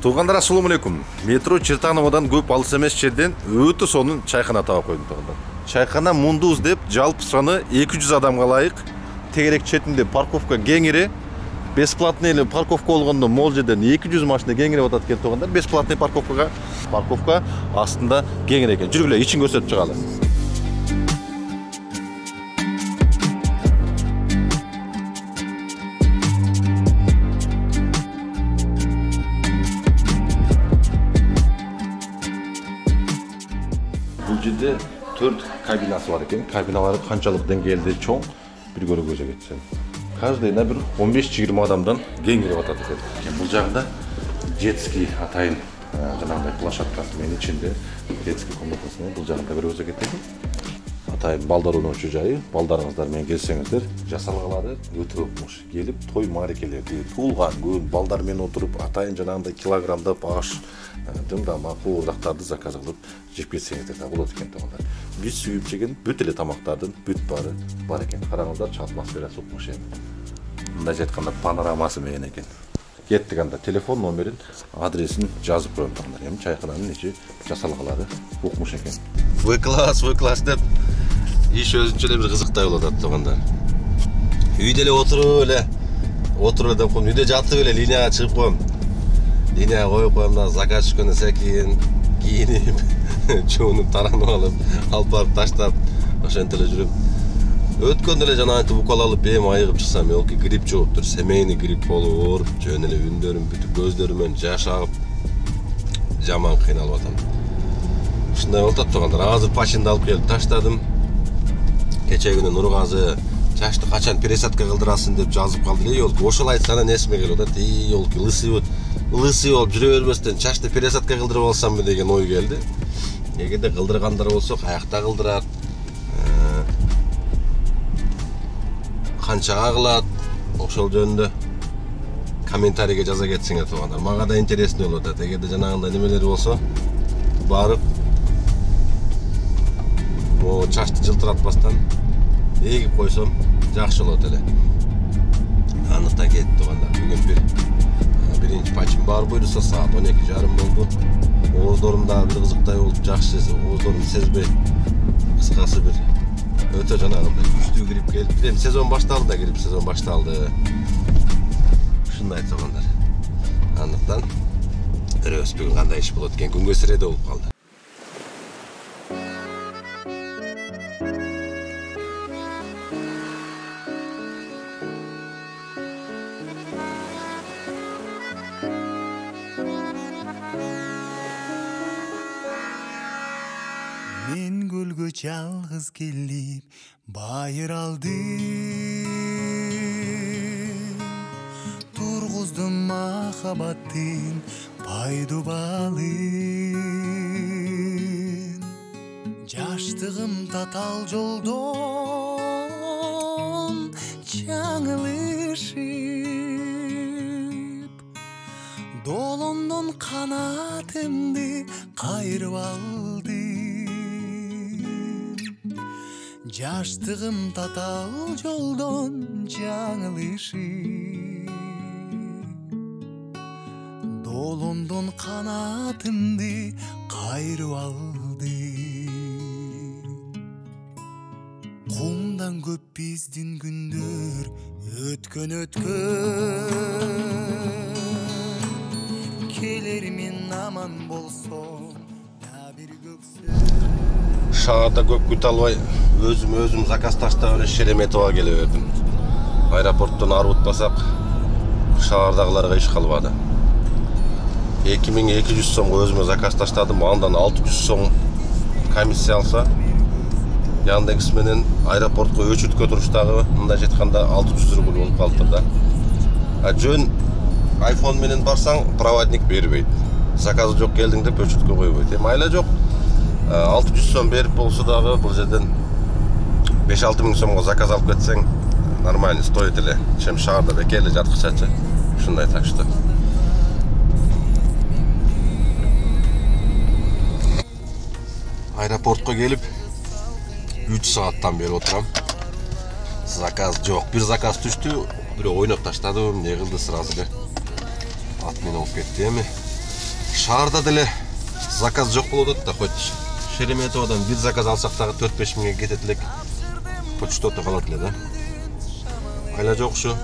Туугандар, ассаламу алейкум. Метро Чертановадан көп алыс эмес жерден өтө сонун чайхана таап койдум туугандар. Чайхана Мундуз деп жалпы саны 200 адамга ылайык. Тегерек четинде парковка кеңири. Бесплатный эле парковка болгондо могул жерден 200 машина кеңирип атат экен туугандар. Бесплатный парковка астында кеңири экен. Жүргүлө ичин көрсөтүп чыгалы. Бул жерде 4 кабинасы бар экен. Кабиналары канчалык деңгээлде чоң, бир көрүүгө кетсем. Каждыйына бир 15-20 адамдан кеңирип атат экен. Бул жагында детский атайын жанагындай площадкасы менен ичинде детский комнатасы менен бул жагында көрүүгө кетет. Атайын балдар ойночу жайы, балдарыңыздар менен келсеңиздер, жасалгалары өтө окмуш. Келип той маарекелерди, туулган күн балдар менен отуруп атайын жанагындай килограммдап аш, дымдама, куурдактарды заказ кылып жеп кетсеңиздер да болот экен туугандар. Биз сүйүп жеген бүт эле тамактардын бүт бары бар экен. Караңыздар, атмосферасы окмуш эми. Мындайча айтканда панорамасы менен экен. Кеттик анда телефон номерин, адресин жазып коем туугандар. Эми чайхананын ичи жасалгалары окмуш экен. В-класс деп иш өзүнчө эле бир кызыктай болот атат туугандар. Үйдө эле отуруп деп коем, үйдө жатып эле линияга чыгып коем. Линияга коюп коем да заказ түшкөндө секин кийинип, жуунуп, таранып алып барып таштап, ошентип эле жүрүп. Өткөндө эле жанагынтип укол алып эми айыгып чыксам, элки грипп жугуптур, семейный грипп болуп ооруп, жөн эле үндөрүм бүтүп, көздөрүмөн жаш агып, жаман кыйналып атам. Ушундай болуп атат туугандар. Азыр пачинди алып келип таштадым. Кече күнү Нургазы чачты качан пересадка кылдырасың деп жазып калды эле, элки ошол айтса анан эсиме келип атат. Элки лысый болуп жүрө бербестен чачты пересадка кылдырып алсамбы деген ой келди. Эгерде кылдыргандар болсо, каякта кылдырат? Канчага кылат? Ошол жөнүндө комментарийге жаза кетсеңер туугандар. Мага да интересный болуп атат. Эгерде жанагындай немелер болсо, барып чачты жылтыратпастан эгип койсом жакшы болот эле. Андыктан кетти туугандар. Бүгүн биринчи пачым бар буйруса саат 12:30 болду. Ооздорум да бир кызыктай болуп, жакшы ооздорум сезбей, кыскасы бир өтө жанагындай күчтүү грипп келип, эми сезон башталды, грипп сезон башталды. Ушундай туугандар. Андыктан көрөбүз бүгүн кандай иш болот экен, күнгө сиреде болуп калды. Мен көлгө жалгыз келип байыр алдым, тургуздум махабаттын пайду балын. Жаштыгым татал жолдон жаңылышып, долондон канатымды кайрып алдым. Жаштыгым татал жолдон жаңылышып, долондон канатымды кайрып алдым. Кумдан көп биздин күндөр өткөн келер мен аман болсом да бир көксөм. Шаарда көп күтө албай, өзүм заказ таштап эле Шереметова келе бердим. Аэропорттон арбытпасак, шаардагыларга иш калбады. 2200 сомго өзүмө заказ таштадым, андан 600 сом комиссия алса, Яндекс менен аэропортко өчүрткө туруштагы, мындай айтканда 600 рубль болуп калыптыр да. Жөн iPhone менен барсаң, проводник бербейт. Заказы жок келдиң деп өчүрткө койбойт. Майла жок. 600 сом берип болсо дагы бул жерден 5-6 миң сомго заказ алып кетсең, нормально стоит эле. Чем шаарда бекер жаткычачы. Ушундай так что. Аэропортко келип 3 сааттан бери отурам. Заказ жок. Бир заказ түштү, бирөө ойноп таштадым, не кылды сразу эле. Отмена болуп кетти эми. Шаарда деле заказ жок болуп атат да, хоть Шереметовадан bir заказ алсак дагы 4-5 миңге кетет элек. Хоть что-то калат эле да. Айла жок ушу.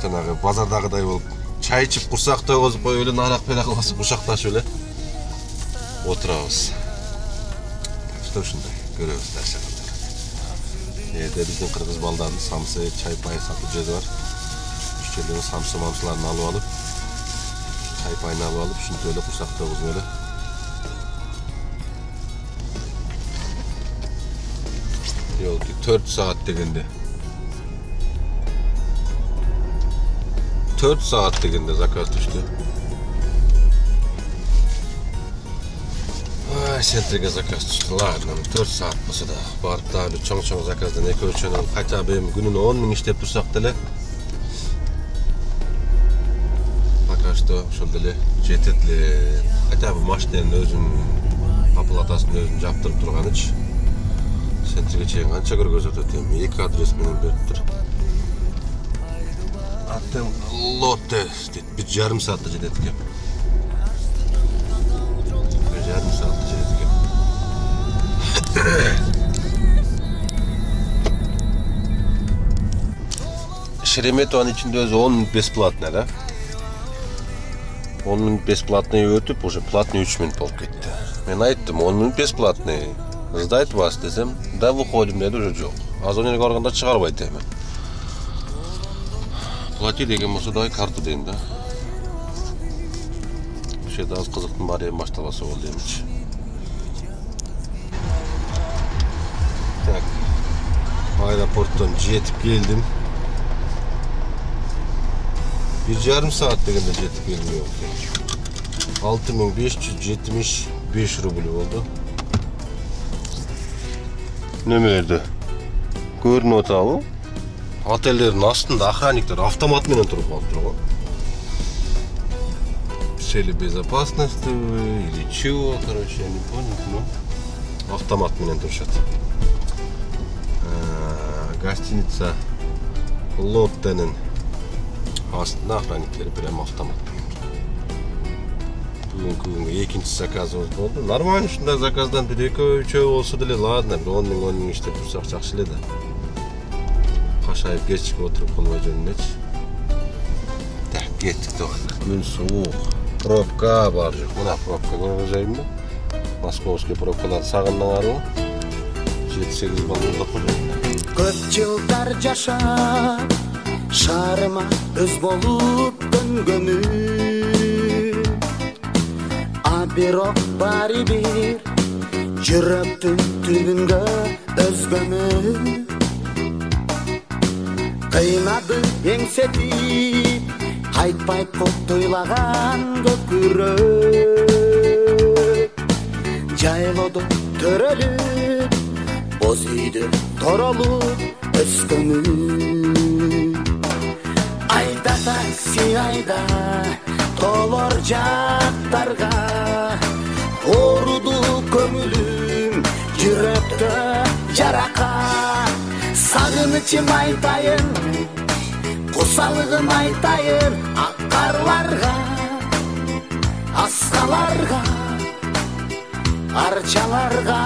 Жанагы базардагыдай болуп чай ичип курсак тойгозуп коюп эле нарак белек басып курсакташып эле отурабыз. Что ушундай көрөбүз дашагандар. Биздин кыргыз балдардын самсы, чай пай сатып жери бар. Ушчелердин самсы-мамсыларын алып алып, чай пайын алып алып, ушинтип эле курсактабыз эле. 4 saat degende. 4 saat degende zakaz düştü. Sentrige zakaz düştü. Ladna 4 saat bolsa da barıp da çoң-çoң zakazdan eki ölçönün hatta benim gününe 10 min işlep dursak dele. Bakaşta şol dele jetetli. Hatta bu maşinanın özün papulatasının özün japtırıp turgan iç. Sentrige çeyin kança көргөзөт өтөм. 2 adres менен берип тур. Аттым Лотте дейт. 1,5 saatта жетет экен. 1,5 saatта жетет экен. Шереметованын ичинде өзү 10 минут бесплатный да. 10 минут бесплатный өтүп, уже платный 3 минут болуп кетти. Мен айттым, 10 минут бесплатный. Сдать вас десем, да выходим, dedi уже жок. Азонерге барганда чыгарбайт эми. Плати деген болсо дай карту дейм да. Ошол жерде аз кызыктын бар эми башталбаса болду эмичи. Так. Аэропорттон жетип келдим. 1,5 saat дегенде жетип келдим. 6575 рубль болду. Нөмерді көрініп отырабы? Отелдердің астында охранниктер автомат менен туруп калып турган. Цели безопасности или чего, короче, я не понял, но автомат менен турушат. Гостиница Лоттенин астында охранниктер прям автомат. Бүгүнкү экинчи заказыбыз болду. Нормально ушундай заказдан бир 2-3 болсо деле ладно, 10 миң иштеп турсак жакшы эле да. Кашайып кечке отуруп калбай жөнүнөчү. Так, кеттик да. Күн суук. Пробка бар жок. Мына пробка көргөзөйүнбү? Московский пробкалар сагындыңарбы? 7-8 баллда коюйм. Көп жылдар жашап, шаарыма өз болуп дөнгөнү. Бирок баары бир жүрөктүн түбүнгө өзгөнү. Кыйнады эңсетип, кайтпай коктойлаган көкүрөк. Жайлоодо төрөлүп, боз үйдө торолуп өскөнү. Айда такси айда, толор жактарга. Оруду көңүлүм, жүрөктө жаракат. Сагынычым айтайын, кусалыгым айтайын. Ак карларга, аскаларга, арчаларга.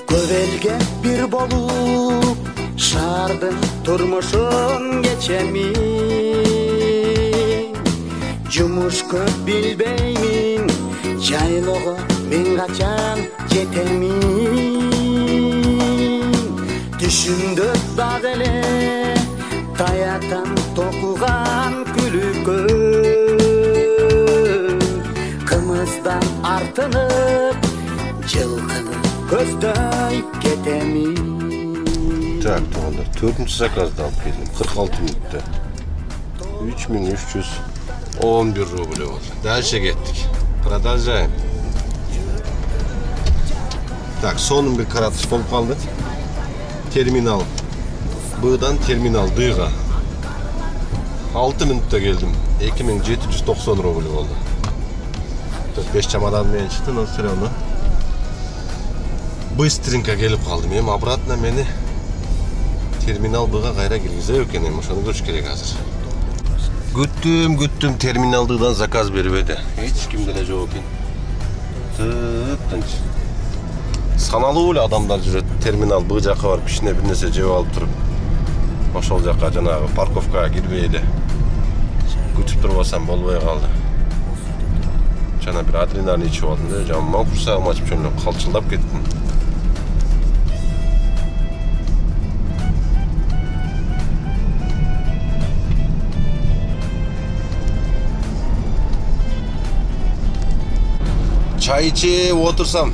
Көп элге бир болуп, шаардын турмушун кечемин. Жумуш көп билбеймин, жайлоого мен качан жетемин. Түшүмдө дагы эле таятам токуган күлүккө. Кымыздан артынып, жылкынып көздөй кетемин. Так, туғандар, 4-ші заказды алып келдім, 46 минутта. 3311 рубль болды. Дальше кеттік. Продолжаем. Так, сонун bir karatış болып қалды. Terminal Б'дан терминал Д'ға. 6 минутта келдім. 2790 рубль болды. 5 чамадан мен шықты, но все равно быстренько келіп қалдым. Обратно мені Terminal B'ga kayra girgize yok yani. Şunu görüş gerek hazır. Güttüm Terminal D'dan zakaz beribedi. Hiç kim dele yok ekan. Tınç. Sanalı öyle adamlar жүрөт. Terminal B жаққа барып кичине бир нерсе жеп алып туруп. Ошол жакка жанагы парковкага кирбейли. Күтүп туруп алсам болбой калды. Жана бир адреналин ичип алдым да, жаман курсагым ачып жөнөп калчылдап кеттим. Çay içip otursam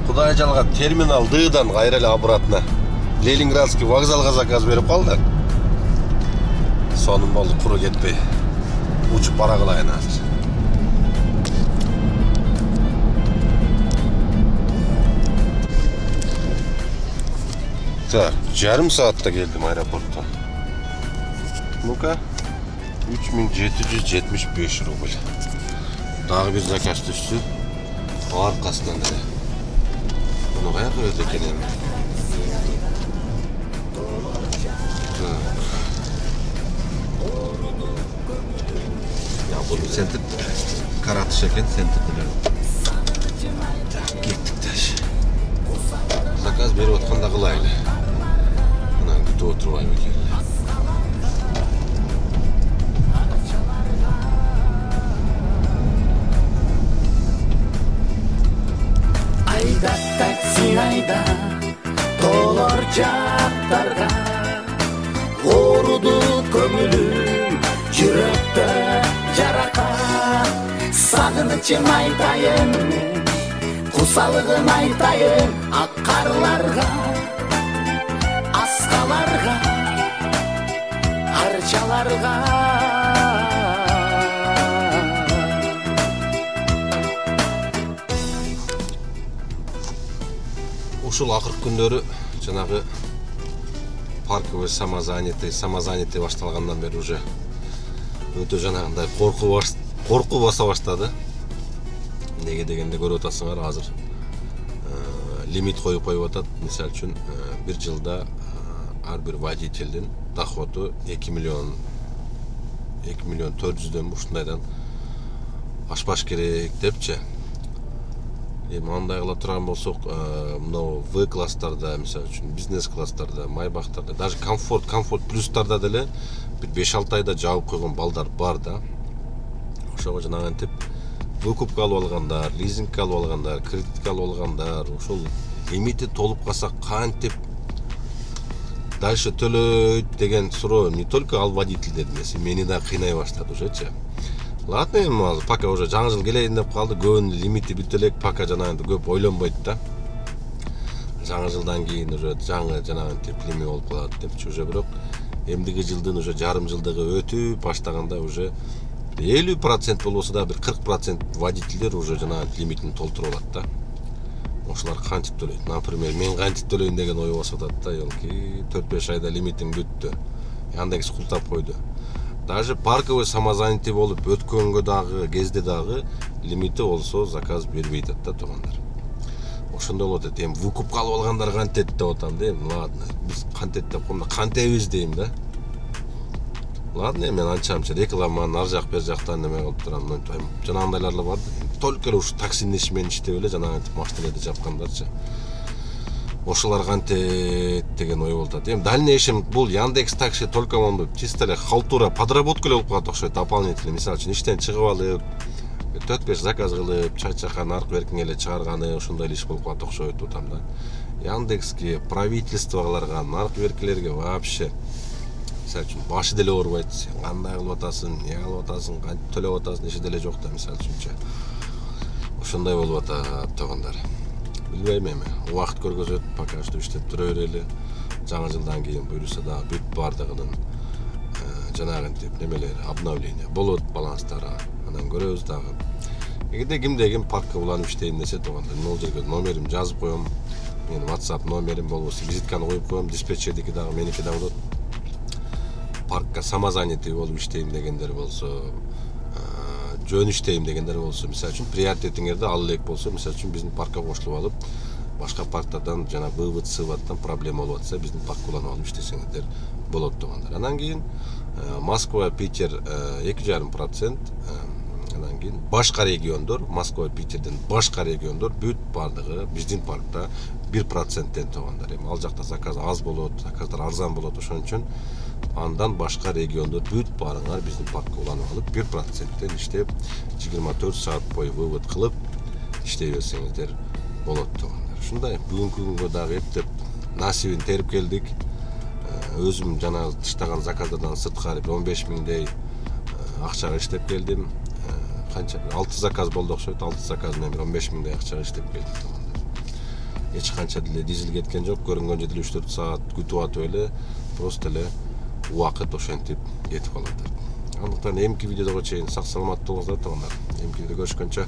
Құдай жалға терминал D'дан кайра эле обратно Ленинградский вокзалга заказ берип калды. Сонун болду, куру кетпей. Учуп бара калайын азыр. Так, жарым саатта келдим аэропорттан. Ну-ка, 3775 рубль. Дагы бир заказ түштү. Аркасынан эле. Bunu kaya koyuyordu kendine. Ya bunu sentir karatı şeken sentirdiler. Gittik taş. Zakaz beri otkanda kılaylı. Buna kütü oturmayı bekirli. Ayda taksi ayda Dolor çaptarga Orudu kömülüm Yürekte jaraka Sağınıçım aytayım Kusalığın aytayım Akarlarga Askalarga Harçalarga Ушул акыркы күндөрү жанагы парковый самозанятый башталгандан бери уже өтө жанагындай коркуу баса баштады. Неге дегенде көрүп атасыңар, азыр лимит коюп атат. Мисалы үчүн бир жылда ар бир водительдин доходу 2 миллион 400дөн ушундайдан ашпаш керек депчи. Мындай кыла турган болсок, мынау В класстарда, мисалы үчүн бизнес класстарда, майбактарда, даже комфорт плюстарда деле бир 5-6 айда жабып койгон балдар бар да. Ошого жанагынтип выкупка алып алгандар, лизингке алып алгандар, кредитке алып алгандар, ошол лимити толуп калса кантип дальше төлөйт деген суроо не только ал водительдердин эмес, мени да кыйнай баштады ушечи. Ладно, эми пока уже жаңы жыл келейин деп калды, көбүнүн лимити бүтө элек, пока жанагынтип көп ойлонбойт да. Жаңы жылдан кийин уже жаңы жанагынтип лимит болуп калат депчи, уже бирок эмдиги жылдын уже жарым жылдыгы өтүп баштаганда уже 50% болбосо да бир 40% водительдер уже жанагы лимитин толтуруп алат да. Ошолар кантип төлөйт? Например, мен кантип төлөйүн деген ой басып атат да, элки 4-5 айда лимитин бүттү. Яндекс култап койду. Даже парковый самозанятый болуп өткөнгө дагы, кезде дагы лимити болсо заказ бербей атат да туугандар. Ошондой болот эт. Эми выкупка алып алгандар кантет деп атам да. Ладно, биз кантет деп койгондо кантебиз дейм да. Ладно, мен анча-мынча рекламаны ар жак бер жактан неме кылып турам, мынтайм. Жанагындайлар бар. Только уж таксинин иши иштеп эле жанагы машиналарды жапкандарчы. Ошолар кантет деген ой болот. Эми дальнейшем бул Яндекс такси только монду чисто эле халтура подработка эле болуп калат окшойт, дополнительный. Мисалы үчүн иштен чыгып алып, 4-5 заказ кылып, чай-чакан аркы беркин эле чыгарганы ошондой иш болуп калат окшойт утам да. Яндекске, правительстволорго, аркы беркилерге вообще мисалы үчүн башы деле оорубайт. Кандай кылып атасың, эмне кылып атасың, кантип төлөп атасың, иши деле жок да, мисалы үчүнчү. Ошондой болуп атат туугандар. Билбейм эми, убакыт көргөзөт, пока что иштеп тура берели. Жаңы жылдан кийин буюрса да бүт бардыгынын жанагынтип немелери, обновление болот баланстары. Анан көрөбүз дагы. Эгерде кимде ким паркка уланып иштейм десе туугандар, могул жерге номерим жазып коем. Менин WhatsApp номерим болбосо визитканы коюп коем, диспетчердики дагы меники да болот. Паркка самозанятый болуп иштейм дегендер болсо, жөн иштейм дегендер болсо, мисалы үчүн приоритетиңерди ал элек болсо, мисалы үчүн биздин паркка кошулуп алып, башка парктардан жана вывод сываттан проблема болуп атса биздин парк уланып алып иштесеңиздер болот туугандар. Анан кийин Москва, Питер 2,5%. Анан кийин башка региондор, Москва, Питерден башка региондор бүт бардыгы биздин паркта 1%тен туугандар. Эми ал жакта заказ аз болот, заказдар арзан болот, ошон үчүн андан башка региондор бүт барыңар биздин паркка уланып алып 1%тен иштеп 24 саат бою вывод кылып иштей берсеңиздер болот туугандар. Ушундай бүгүнкү күнгө дагы эптеп насибин терип келдик. Өзүм жана тыштаган заказдардан сырткары 15 миңдей акчага иштеп келдим. Канча 6 заказ болду окшойт. 6 заказ менен 15 миңдей акчага иштеп келдик туугандар. Эч канча деле дизель кеткен жок. Көрүнгөн жерде 3-4 саат күтүп атып эле просто эле убакыт ошентип кетип калат. Андыктан эмки видеодого чейин сак саламат болуңуздар туугандар. Эмки видеодо көрүшкөнчө